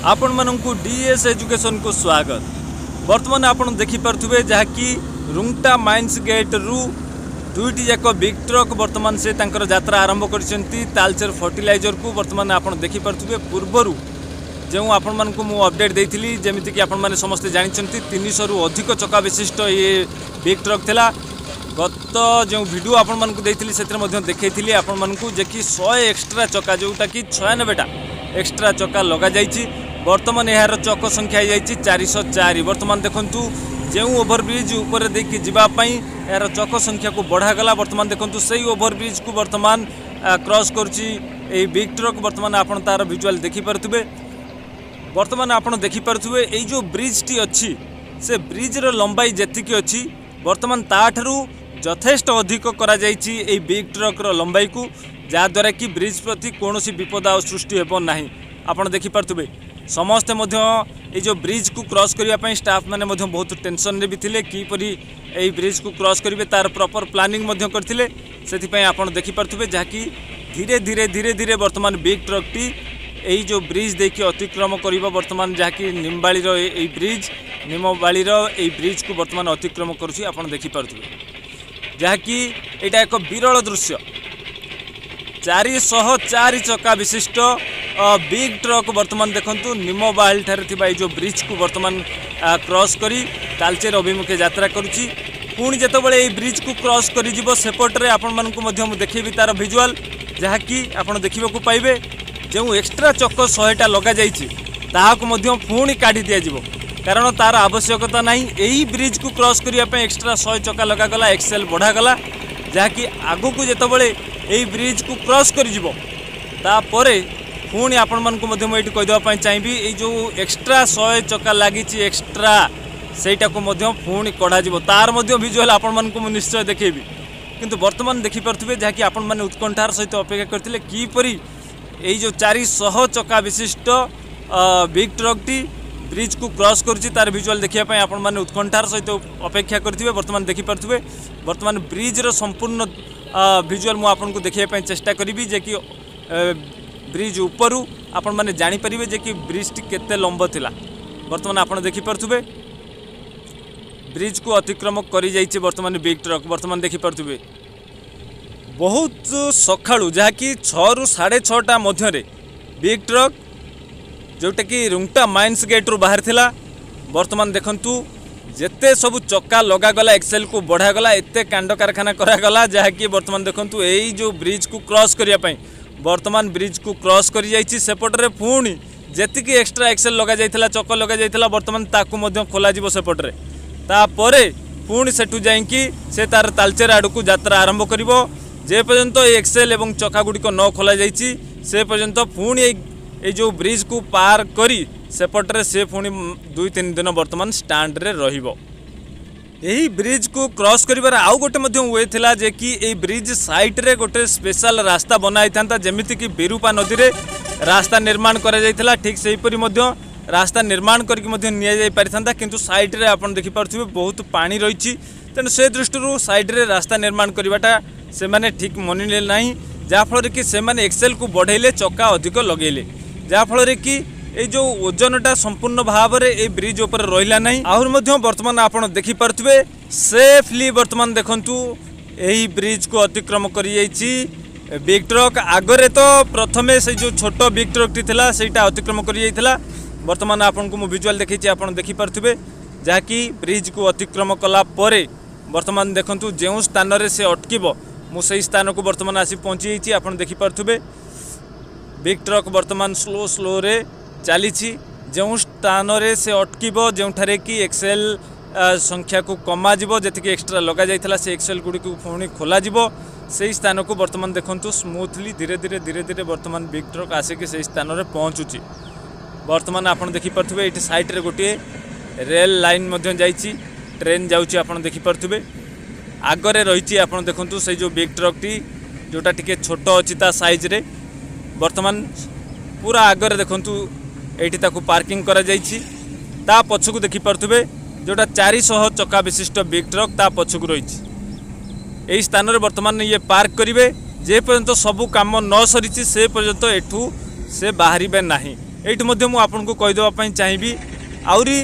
आपण मानकु DS education को स्वागत। वर्तमान आपण देखि परथुबे जहाँकि रुंगटा माइंस गेट रु दुईटी जाक बिग ट्रक वर्तमान से तांकर यात्रा आरंभ करछंती तालचेर फर्टिलाइजर को। वर्तमान आपण देखि परथुबे पूर्वरु जो आपण मानकु मु अपडेट देइथिली जेमिति कि आपण माने समस्त जानिछंती 300 रु अधिक चका विशिष्ट ये बिग ट्रक थिला। गत जो वीडियो आपण मानकु देइथिली सेतिर मध्ये देखैथिली आपण मानकु जे कि 100 एक्स्ट्रा चका जोटा कि 96टा एक्स्ट्रा चका लगा जाइछि। वर्तमान यार चक संख्या जाइछि 404। वर्तमान देखंतु जो ओभरब्रिज ऊपर देखि जिबा पई यार चक संख्या को बढ़ा गला। वर्तमान देखंतु सही ओभरब्रिज को वर्तमान क्रॉस करछि ए बिग ट्रक। वर्तमान आपण तार विजुअल देखि परथुबे। वर्तमान आपण देखि परथुबे ए जो ब्रिज टी अछि से ब्रिज रो लंबाई जेतिकी अछि वर्तमान ताठरू यथेष्ट अधिक करा जाइछि ए बिग ट्रक रो लंबाई को, जा द्वारा कि ब्रिज प्रति कोनोसी विपद सृष्टि हेबो नाही। आपण देखि परथुबे समस्त मध्य ए जो ब्रिज को क्रॉस करिया पई स्टाफ माने मध्य बहुत टेंशन रे भी थिले कि परि ए ब्रिज को क्रॉस करिवे तार प्रॉपर प्लानिंग मध्य करथिले। सेति पई आपण देखि परथुबे जाकि धीरे धीरे धीरे धीरे वर्तमान बिग ट्रक टी एई जो ब्रिज देखि अतिक्रम करिबा। वर्तमान जाकि निमबाड़ी रो एई ब्रिज निमबाड़ी रो एई ब्रिज को वर्तमान अतिक्रम करूछि। आपण देखि परथुबे जाकि एटा एक विरल दृश्य 404 चका विशिष्ट बिग ट्रक वर्तमान देखंतु निमबाड़ी ठारे थिबा जो ब्रिज को वर्तमान क्रॉस करी तालचेर अभिमुखे यात्रा करूछि। पुणी जेतेबेले एई ब्रिज को क्रॉस करी जिवो सेपटरे आपण मानकु मध्य देखैबी तार विजुअल जहाँकि आपण देखिबाकू पाइबे। जो एक्स्ट्रा चक 100टा लगा जाइछि ताहाकु मध्य पुणी काढी दिया जिवो, कारण तार आवश्यकता नहीं। यही ब्रिज को क्रॉस करिया पे एक्स्ट्रा 100 चका लगा गला, एक्सेल बढ़ा गला, जहाँकि आगु को जेतेबेले एही ब्रिज को क्रॉस करि जिवो तापरे पुणी आपण मानकु मध्य मैं कहि देबा पई चाहिबी ए जो एक्स्ट्रा 100 चका लागिछि एक्स्ट्रा सेटा को मध्य पुणी कढा जिवो। तार मध्य विजुअल आपण मानकु मु निश्चय देखेबी। किंतु वर्तमान देखि परथुबे जहाँकि आपण माने उत्कंठार सहित अपेक्षा करथिले कि परि एई जो 400 चका विशिष्ट बिग ट्रक टी ब्रिज को क्रॉस करुच्ची तार विजुअल देखिया आपण माने उत्कंठार सहित अपेक्षा करथिबे। वर्तमान देखि परथुबे वर्तमान ब्रिज रो संपूर्ण विजुअल मु आपन को देखिया चेष्टा करिबी जे कि ब्रिज उपरु आपण माने जानि परिबे जे कि ब्रिज टी केते लंबा थिला। वर्तमान आपण देखि परथुबे ब्रिज को अतिक्रम करि जाइछि वर्तमान बिग ट्रक। वर्तमान देखि परथुबे बहुत सकाळु जहाँकि 6 रु 6:30 मध्य बिग ट्रक जोटा कि रुंगटा माइंस गेट रु बाहर थिला। वर्तमान देखंतु जेते सब चक्का लगा गला एक्सेल को बढ़ा गला, एते कांड कारखाना करा गला, जहाँकि वर्तमान देखंतु एई जो ब्रिज को क्रॉस करिया पई वर्तमान ब्रिज को क्रॉस करि जाइछि। सेपटरे पुणी जेतिकी एक्स्ट्रा एक्सेल लगा जाइथिला चक्का लगा जाइथिला वर्तमान ताकू मध्य खोला जिवो सेपटरे। तापरे पुणी सेठु जाइंकी से तार तालचेर आडू को यात्रा आरंभ करिवो। जे पर्यंत एक्सेल एवं चक्का गुड़िक न खोला जाइछि से पर्यंत पुणी ए जो ब्रिज को पार करी सेपटरे से पुणी 2-3 दिन वर्तमान स्टैंड रे रहिबो। यही ब्रिज को क्रॉस करिबार आउ गोटे मध्य वे थिला जे कि ए ब्रिज साइड रे गोटे स्पेशल रास्ता बनाई थांता, जेमिति कि बिरूपा नदी रे रास्ता निर्माण करा जाइथिला। ठीक सेही परि मध्य रास्ता निर्माण करके मध्य निया जाई पारिथांता, किंतु साइड रे आपण देखि पारथुबे बहुत पानी रहिछि। तेणु से दृष्टि साइड रे रास्ता निर्माण करवाटा से माने ठीक मनिले नाही, जाफल कि से माने एक्सेल को बढ़ेले चक्का अधिक लगेले, जाफल कि ए जो ओजनटा संपूर्ण भाव में ए ब्रिज ऊपर रहिला नहीं। आहुर मध्य वर्तमान आपण देखि परथुबे सेफली वर्तमान देखंतु एही ब्रिज को अतिक्रम करि जाइछि बिग ट्रक। आगरे तो प्रथमे से जो छोट बिग ट्रक टी थिला सेटा अतिक्रम करि जाइथिला। वर्तमान आपण को मु विजुअल देखिछि आपण देखि परथुबे जाकि ब्रिज को अतिक्रम कला परे वर्तमान देखंतु जेउ स्थान रे से अटकिबो मु सही स्थान को वर्तमान आसी पहुंची जाइछि। आपण देखि परथुबे बिग ट्रक वर्तमान स्लो स्लो रे चली जो स्थान रे से अटकिबो जोठारे कि एक्सेल संख्या को कमा जिवो, जेतिकी एक्स्ट्रा लगा जाइथिला से एक्सेल गुडी को पुणी खोला जिवो। से स्थान को वर्तमान देखंतु स्मूथली धीरे धीरे धीरे धीरे वर्तमान बिग ट्रक आसिक से स्थान रे पहुँचुची। वर्तमान आपण देखि परथुबे एठी साइड रे गोटे रेल लाइन मध्य जाइछि, ट्रेन जाउची आपण देखि परथुबे। आगरे रहिछि आपण देखंतु से जो बिग ट्रक टी जोटा टिके छोट अछि ता साइज रे वर्तमान पूरा आगरे देखंतु एठी ताकू पार्किंग करा जाइछि। ता पछकु देखि परथुबे जोटा 400 चक्का विशिष्ट बिग ट्रक ता पछकु रहिछि। एही स्थान रे वर्तमान ये पार्क करिवे जे पर्यंत सबु काम न सरिछि से पर्यंत एठू से बाहरिबे नाही। ये मुझे कहीदेवाई चाहिए आउरी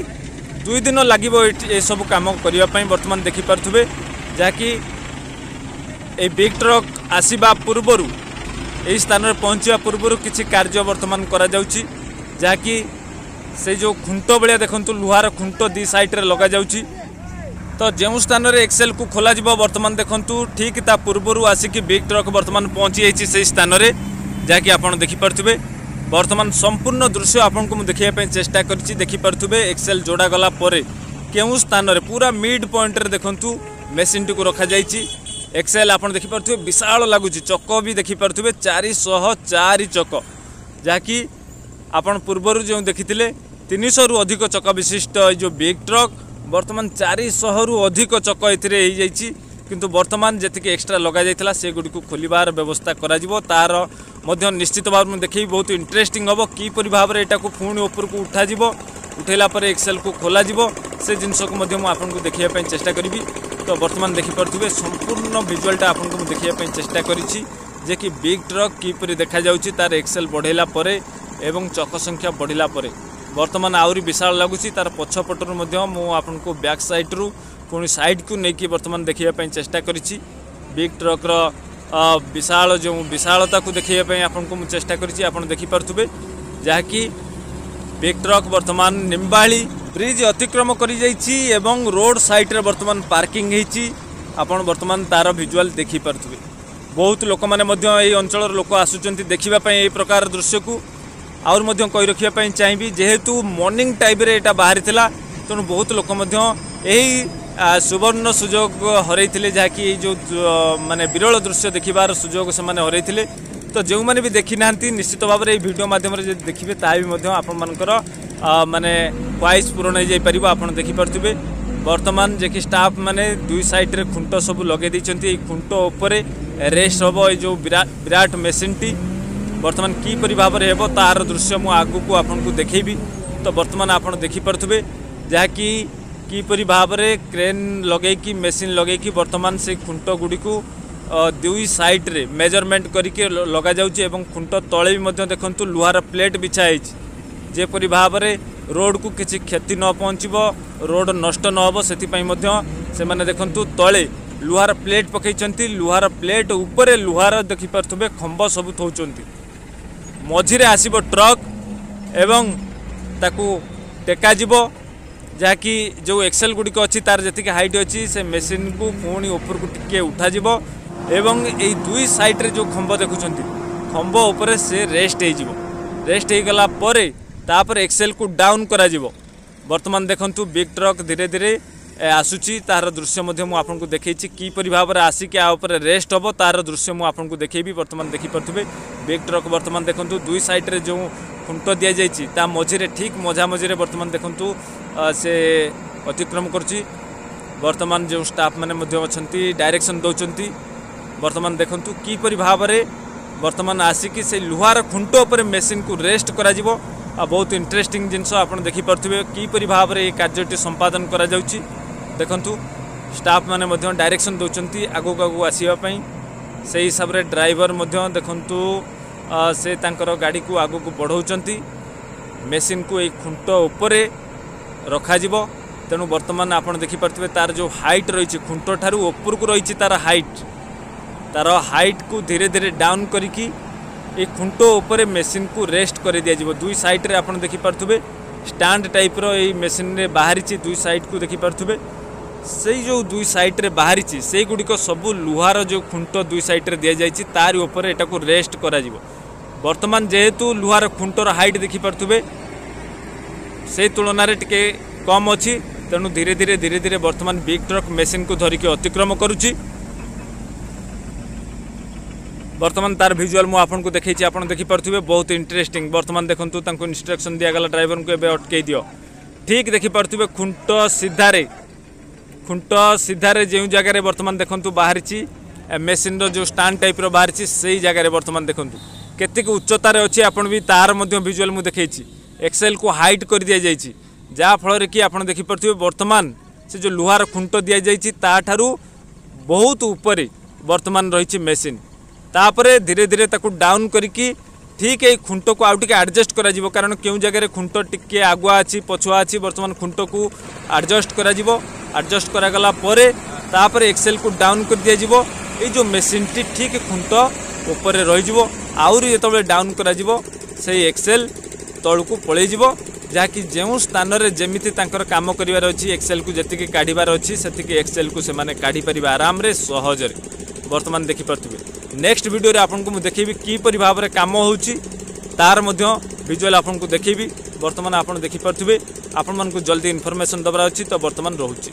2 दिन लगे ये सब कम करने बर्तमान देखिपे जहाँकि ये बिग ट्रक आसवा पूर्वर यही स्थान में पहुँचा पूर्वर किसी कार्य बर्तमान करा जाउची जहाँकि से जो खुंट भाया देखु लुहार खुंट 2 साइड रे लगा जाउची तो जो स्थान में एक्सेल को खोल बर्तमान देखु ठीक ता पूर्वर आसिक बिग ट्रक बर्तमान पहुँची जाइए से स्थान में जहाँकि आप देखिपे बर्तमान संपूर्ण दृश्य आपन को देखापी चेष्टा करी देखिपे एक्सेल जोड़ा गला केउं स्थान में पूरा मिड पॉइंट रे देखु मेसीन टी को रखा जाइए एक्सेल आप देखिपे विशाल लगुच चक भी देखिपे 404 चक जहाँकि आपन पूर्वर जो देखी 300 रु अधिक चक विशिष्ट जो बिग ट्रक बर्तमान 400 रु अधिक चक ए किंतु वर्तमान जी एक्सट्रा लग जाता से गुड़ी खोलिबार व्यवस्था तार निश्चित भाव में देखी बहुत इंटरेस्टिंग हम किपर भाव में यहाँ पुणी ऊपर को उठेला एक्सेल को खोल से जिनस को आपको देखापी चेष्टा करी तो बर्तमान देखिपे संपूर्ण विजुआलटा आपको देखापी चेष्टा करी जे कि बिग ट्रक किपर देखा तार एक्सेल बढ़ेला एवं चक संख्या बढ़िला बर्तमान आहरी विशाल लगुच तार पछपटर आपको बैक साइड रु पुणी साइड को लेकिन बर्तमान देखापी चेष्टा करी बिग ट्रक्र विशाल जो विशालता को देखापी आपको चेष्टा करी आप देखिपे जहाँकि बिग ट्रक बर्तमान निम्बाली ब्रिज अतिक्रम करी जाइछि एवं रोड साइड रे बर्तमान पार्किंग होइछि आपण बर्तमान तार विजुआल देखिपे बहुत लोक मैंने अंचल लोक आसुचंती देखिबा पई ए प्रकार दृश्य को आउर मध्य कहि रखिया चाहिए जेहेतु मॉर्निंग टाइम रे एटा बाहरी थिला तेणु बहुत लोक यही सुवर्ण सुजोग हरई जहाँकि जो माने विरल दृश्य देखिबार सुजोग से हरई तो जो मैंने भी देखी ना निश्चित भाव में वीडियो माध्यम देखिए तापर माने ख्वाइश पूरण हो जापर आप देखिपे बर्तमान जे कि स्टाफ माने 2 साइड रे खुंट सब लगे देइछंती खुंट ऊपर रेस्ट हम जो विराट मेसीन टी बर्तमान किपरि भाव में हेबो तार दृश्य मु आगु को आपको देखेबी तो बर्तमान आप देखिपे जहाँकि किपरि भाव में क्रेन लगे कि मेसीन लगे कि बर्तमान से खुंट गुड़ी को 2 साइड रे मेजरमेंट करके लगा जाउची एवं खुंट तले भी देखंतु लुहार प्लेट बिछाई जेपरि भाव में रोड को किसी क्षति न पहुँचब रोड नष्ट न हो से माने देखंतु तले लुहार प्लेट पकई लुहार प्लेट उपरे लुहार देखिपे खंब सब थौचंती मझिरे आसीबो ट्रक एवं ताकू टेका जीवो जहाँकि जो एक्सेल गुड़िक अच्छी तार जी हाइट अच्छी से मेसीन को पुणी ऊपर को टिके उठा जीवो एवं यही 2 साइड रे जो खंब देखुं खंब उपरे से रेस्ट हो गला परे तापर एक्सेल को डाउन करा जीवो बर्तमान देखंतु बिग ट्रक धीरे धीरे आसुची तार दृश्य मु आपको देखी किपरि भाव में आसिक आपर रेस्ट हम तार दृश्य मु आपको देखेबी बर्तमान देखिपे बिग ट्रक बर्तमान देखंतु 2 साइड रे जो खुंट दि जाइए मझिरे ठीक मझा मझिरे बर्तमान देखंतु से अतिक्रम करुच्ची बर्तमान जो स्टाफ मैंने अच्छा डायरेक्शन दौरान बर्तमान देखंतु किपरि भाव में बर्तमान आसिक से लुहार खुंट उपर मेसीन को रेस्ट करा जिवो बहुत इंटरेस्टिंग जिनस आप देखिपे किपरि भाव में ये कार्यटी संपादन करा जाउची देखंतु स्टाफ मैंने डायरेक्शन दौरान आगू आगू आसवाई से हिसाब से ड्राइवर देखंतु से तांकर गाड़ी को आगू को बढ़ाऊँच मेसीन को एक खुंट उपरे रखा जिवो तेणु बर्तमान आप देखिपे तार जो हाइट रही खुंट ठारू ऊपर को रही तार हाइट को धीरे धीरे डाउन करिकी ये खुंट उपरे मेसीन को रेस्ट कर दिया 2 साइड रे आप देखिपे स्टैंड टाइप रो ये मेसीन रे बाहरी 2 साइड को देखिपे से जो 2 साइड रे बाहरी से गुड़िक सब लुहार जो खुंट 2 साइड रे दि जाइए तार ऊपर एटा को रेस्ट करा जिवो बर्तमान जेहेतु लुहार खुंटर हाइट देखिपे से तुलन टिके कम अच्छी तेणु धीरे धीरे बर्तमान बिग ट्रक मेसीन को धरिकी अतिक्रम करुच्ची बर्तमान तार विजुआल मु आपको देखी आप देखिपे बहुत इंटरेस्टिंग बर्तमान देखंतु तांको इंस्ट्रक्शन दिगला ड्राइवर को एबे अटकई दियो ठीक देखिपे खुंट सीधारे जो जगार बर्तमान देखंतु बाहरी मेसीन जो स्टैंड टाइप रो बाहरी से जगार बर्तमान देखंतु केतिक उच्चतार अच्छी आपन भी तार विजुआल मु देखी एक्सेल को हाइट कर दि जाइए जहाँ फल कि आप देखिपे बर्तमान से जो लुहार खुंट दि जाइए ताठारू बहुत ऊपर बर्तमान रही मेसीन तापरे धीरे धीरे ताकू डाउन करिकी ठीक ये खुंट को आउ टिके एडजस्ट करा जिवो कारण केउ जगह खुंट टिके आगुआ अछि पछुआ अछि वर्तमान खुंट को एडजस्ट करा जिवो एडजस्ट करा गला परे तापर एक्सेल को डाउन कर दिया जिवो ए जो मशीन टी ठीक खुंट ऊपर रही जिवो आउरी जेतबे डाउन करा जिवो से एक्सेल तळ को पळै जिवो जहाँकि जो स्थान रे जेमिति तांकर काम करिवार अछि एक्सेल को जतिके काढिबार अछि सेतिके एक्सेल को से माने काढी परिबा आराम रे सहज रे वर्तमान देखि परथिबे नेक्स्ट वीडियो रे आपन को मु देखिबी की परि भाव रे काम होउची तार मध्य विजुअल आपन को देखिबी वर्तमान आपन देखि परथिबे आपन मन को जल्दी इन्फॉर्मेशन दबरा अछि तो वर्तमान रहउची।